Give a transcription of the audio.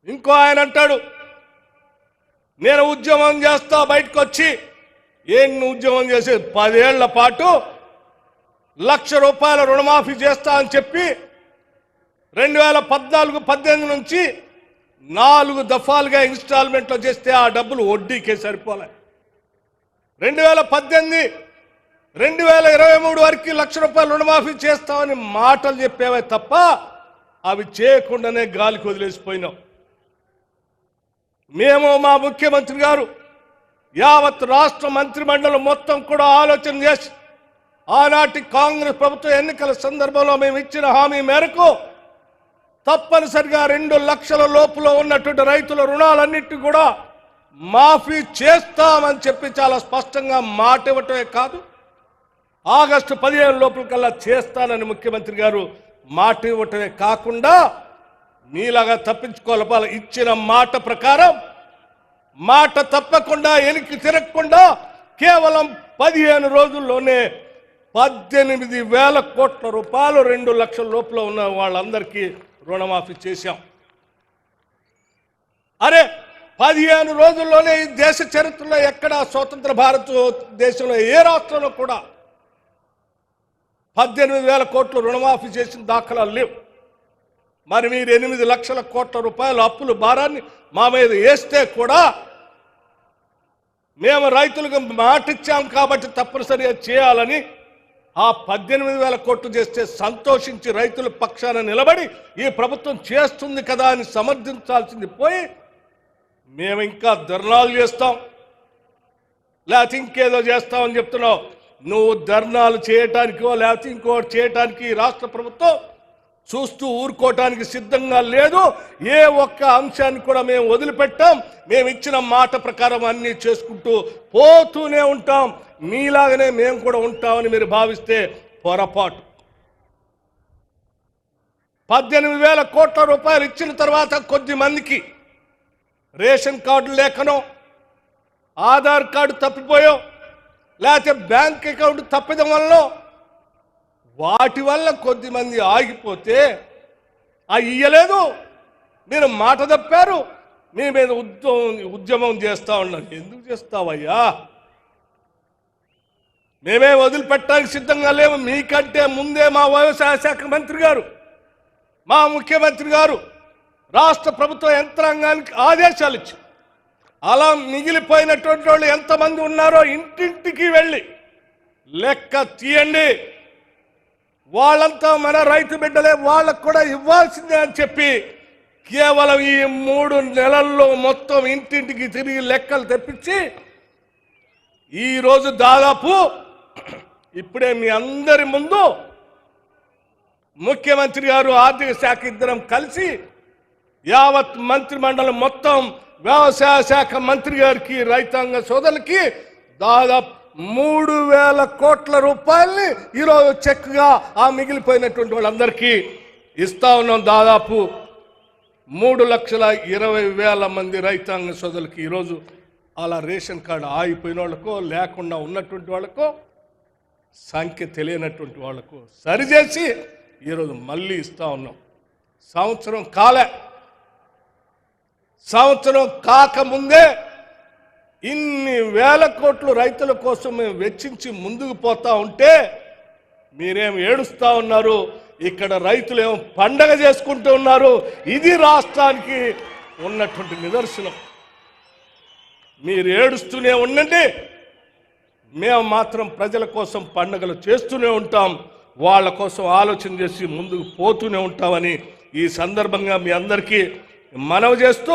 ఇంకో ఆయన అంటాడు, నేను ఉద్యమం చేస్తా బయటకు వచ్చి. ఏం ఉద్యమం చేసేది? 10 ఏళ్ల పాటు ₹1,00,000 రుణమాఫీ చేస్తా అని చెప్పి 2014-18 నుంచి 4 దఫాలుగా ఇన్స్టాల్మెంట్లో చేస్తే ఆ డబ్బులు వడ్డీకే సరిపోలే. 2018-2023 వరకు ₹1,00,000 రుణమాఫీ చేస్తామని మాటలు చెప్పేవే తప్ప అవి చేయకుండానే గాలికి వదిలేసిపోయినాం. మేము మా ముఖ్యమంత్రి గారు యావత్ రాష్ట్ర మంత్రిమండలి మొత్తం కూడా ఆలోచన చేసి ఆనాటి కాంగ్రెస్ ప్రభుత్వ ఎన్నికల సందర్భంలో మేము ఇచ్చిన హామీ మేరకు తప్పనిసరిగా 2 లక్షల లోపులో ఉన్నటువంటి రైతుల రుణాలన్నింటినీ కూడా మాఫీ చేస్తామని చెప్పి చాలా స్పష్టంగా మాట ఇవ్వటమే కాదు, ఆగస్టు 15 లోపల కల్లా చేస్తానని ముఖ్యమంత్రి గారు మాట ఇవ్వటమే కాకుండా నీలాగా తప్పించుకోవాలి. ఇచ్చిన మాట ప్రకారం మాట తప్పకుండా వెనక్కి తిరగకుండా కేవలం 15 రోజుల్లోనే 18,000 కోట్ల రూపాయలు 2 లక్షల లోపల ఉన్న వాళ్ళందరికీ రుణమాఫీ చేశాం. అరే 15 రోజుల్లోనే ఈ దేశ చరిత్రలో ఎక్కడ స్వతంత్ర భారతదేశంలో ఏ రాష్ట్రంలో కూడా 18,000 కోట్లు రుణమాఫీ చేసిన దాఖలాలు లేవు. మరి మీరు 8 లక్షల కోట్ల రూపాయల అప్పుల భారాన్ని మా మీద వేస్తే కూడా మేము రైతులకు మాట ఇచ్చాం కాబట్టి తప్పనిసరిగా చేయాలని ఆ 18,000 కోట్లు చేస్తే సంతోషించి రైతుల పక్షాన నిలబడి ఈ ప్రభుత్వం చేస్తుంది కదా అని సమర్థించాల్సింది పోయి మేము ఇంకా ధర్నాలు చేస్తాం లేకపోతే ఇంకేదో చేస్తామని చెప్తున్నావు. నువ్వు ధర్నాలు చేయటానికో లేకపోతే ఇంకోటి చేయటానికి రాష్ట్ర ప్రభుత్వం చూస్తూ ఊరుకోవటానికి సిద్ధంగా లేదు. ఏ ఒక్క అంశాన్ని కూడా మేము వదిలిపెట్టాం. మేము ఇచ్చిన మాట ప్రకారం అన్నీ చేసుకుంటూ పోతూనే ఉంటాం. మీలాగనే మేము కూడా ఉంటామని మీరు భావిస్తే పొరపాటు. 18,000 కోట్ల రూపాయలు ఇచ్చిన తర్వాత కొద్ది మందికి రేషన్ కార్డు లేకనో ఆధార్ కార్డు తప్పిపోయో లేకపోతే బ్యాంక్ అకౌంట్ తప్పిదం వల్ల వాటి వల్ల కొద్దిమంది ఆగిపోతే ఇయ్యలేదు, మీరు మాట తప్పారు, మీ మీద ఉద్యమం చేస్తా ఉన్నారు. ఎందుకు చేస్తావయ్యా? మేమే వదిలిపెట్టడానికి సిద్ధంగా లేవు. మీకంటే ముందే మా వ్యవసాయ శాఖ మంత్రి గారు, మా ముఖ్యమంత్రి గారు రాష్ట్ర ప్రభుత్వ యంత్రాంగానికి ఆదేశాలు ఇచ్చి అలా మిగిలిపోయినటువంటి వాళ్ళు ఎంతమంది ఉన్నారో ఇంటింటికి వెళ్ళి లెక్క తీయండి, వాళ్ళంతా మన రైతు బిడ్డలే, వాళ్ళకు కూడా ఇవ్వాల్సిందే అని చెప్పి కేవలం ఈ 3 నెలల్లో మొత్తం ఇంటింటికి తిరిగి లెక్కలు తెప్పించి ఈరోజు దాదాపు ఇప్పుడే మీ అందరి ముందు ముఖ్యమంత్రి గారు ఆర్థిక శాఖ ఇద్దరం కలిసి యావత్ మంత్రి మండలం మొత్తం వ్యవసాయ శాఖ మంత్రి గారికి రైతాంగ సోదరులకి దాదాపు 3,000 కోట్ల రూపాయల్ని ఈరోజు చెక్గా ఆ మిగిలిపోయినటువంటి వాళ్ళందరికీ ఇస్తా ఉన్నాం. దాదాపు 3,20,000 మంది రైతాంగ సోదరులకి ఈరోజు అలా రేషన్ కార్డు ఆగిపోయిన వాళ్ళకో లేకుండా ఉన్నటువంటి వాళ్ళకో సంఖ్య తెలియనటువంటి వాళ్ళకు సరిచేసి ఈరోజు మళ్ళీ ఇస్తా ఉన్నాం. సంవత్సరం కాకముందే ఇన్ని 1,000 కోట్లు రైతుల కోసం మేము వెచ్చించి ముందుకు పోతా ఉంటే మీరేం ఏడుస్తా ఉన్నారు, ఇక్కడ రైతులేమో పండగ చేసుకుంటూ ఉన్నారు. ఇది రాష్ట్రానికి ఉన్నటువంటి నిదర్శనం. మీరు ఏడుస్తూనే ఉండండి, మేము మాత్రం ప్రజల కోసం పండుగలు చేస్తూనే ఉంటాం, వాళ్ళ కోసం ఆలోచన చేసి ముందుకు పోతూనే ఉంటామని ఈ సందర్భంగా మీ అందరికీ మనవి చేస్తూ